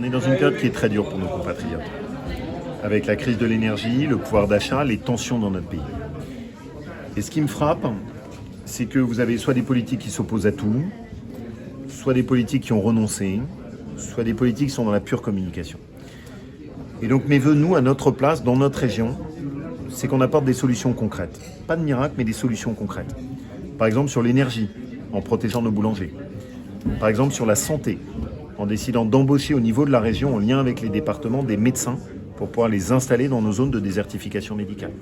est dans une période qui est très dure pour nos compatriotes. Avec la crise de l'énergie, le pouvoir d'achat, les tensions dans notre pays. Et ce qui me frappe, c'est que vous avez soit des politiques qui s'opposent à tout, soit des politiques qui ont renoncé, soit des politiques qui sont dans la pure communication. Et donc mes vœux, nous, à notre place, dans notre région, c'est qu'on apporte des solutions concrètes. Pas de miracle, mais des solutions concrètes. Par exemple sur l'énergie, en protégeant nos boulangers. Par exemple sur la santé, en décidant d'embaucher au niveau de la région, en lien avec les départements, des médecins pour pouvoir les installer dans nos zones de désertification médicale.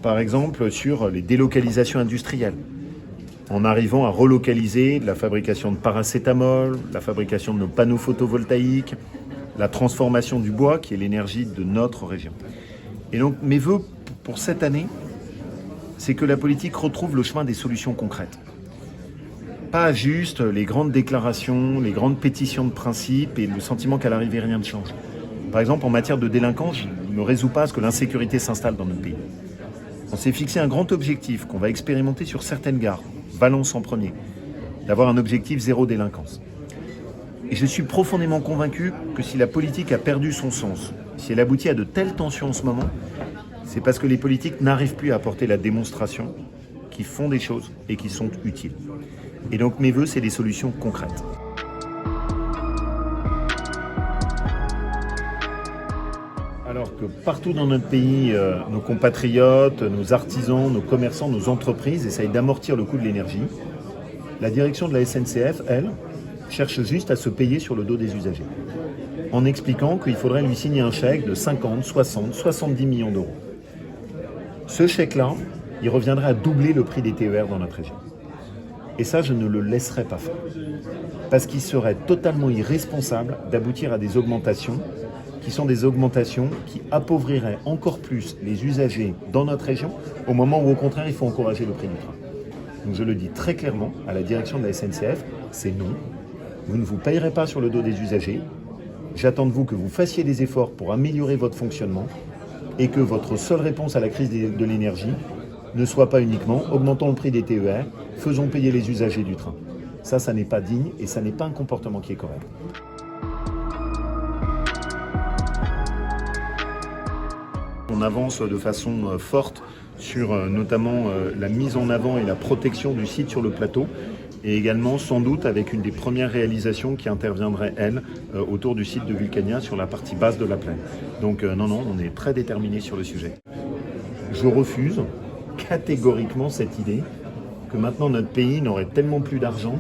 Par exemple sur les délocalisations industrielles, en arrivant à relocaliser la fabrication de paracétamol, la fabrication de nos panneaux photovoltaïques, la transformation du bois, qui est l'énergie de notre région. Et donc mes vœux pour cette année, c'est que la politique retrouve le chemin des solutions concrètes. Pas juste les grandes déclarations, les grandes pétitions de principe et le sentiment qu'à l'arrivée rien ne change. Par exemple, en matière de délinquance, je ne me résous pas à ce que l'insécurité s'installe dans notre pays. On s'est fixé un grand objectif qu'on va expérimenter sur certaines gares, Valence en premier, d'avoir un objectif zéro délinquance. Et je suis profondément convaincu que si la politique a perdu son sens, si elle aboutit à de telles tensions en ce moment, c'est parce que les politiques n'arrivent plus à apporter la démonstration qu'ils font des choses et qui sont utiles. Et donc mes vœux, c'est des solutions concrètes. Alors que partout dans notre pays, nos compatriotes, nos artisans, nos commerçants, nos entreprises essayent d'amortir le coût de l'énergie, la direction de la SNCF, elle, cherche juste à se payer sur le dos des usagers, en expliquant qu'il faudrait lui signer un chèque de 50, 60, 70 millions d'euros. Ce chèque-là, il reviendrait à doubler le prix des TER dans notre région. Et ça, je ne le laisserai pas faire. Parce qu'il serait totalement irresponsable d'aboutir à des augmentations qui sont des augmentations qui appauvriraient encore plus les usagers dans notre région, au moment où, au contraire, il faut encourager le prix du train. Donc je le dis très clairement à la direction de la SNCF, c'est non. Vous ne vous payerez pas sur le dos des usagers. J'attends de vous que vous fassiez des efforts pour améliorer votre fonctionnement et que votre seule réponse à la crise de l'énergie ne soit pas uniquement augmentons le prix des TER, faisons payer les usagers du train. Ça n'est pas digne et ça n'est pas un comportement qui est correct. On avance de façon forte sur notamment la mise en avant et la protection du site sur le plateau et également sans doute avec une des premières réalisations qui interviendrait, elle, autour du site de Vulcania sur la partie basse de la plaine. Donc non, on est très déterminés sur le sujet. Je refuse catégoriquement cette idée que maintenant notre pays n'aurait tellement plus d'argent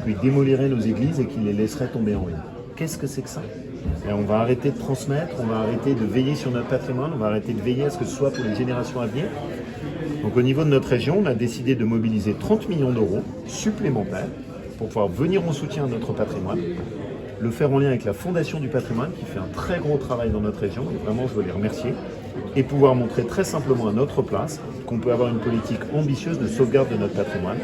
qu'il démolirait nos églises et qu'il les laisserait tomber en ruine. Qu'est-ce que c'est que ça ? Et on va arrêter de transmettre, on va arrêter de veiller sur notre patrimoine, on va arrêter de veiller à ce que ce soit pour les générations à venir. Donc au niveau de notre région, on a décidé de mobiliser 30 millions d'euros supplémentaires pour pouvoir venir en soutien à notre patrimoine, le faire en lien avec la Fondation du patrimoine qui fait un très gros travail dans notre région, et vraiment je veux les remercier, et pouvoir montrer très simplement à notre place qu'on peut avoir une politique ambitieuse de sauvegarde de notre patrimoine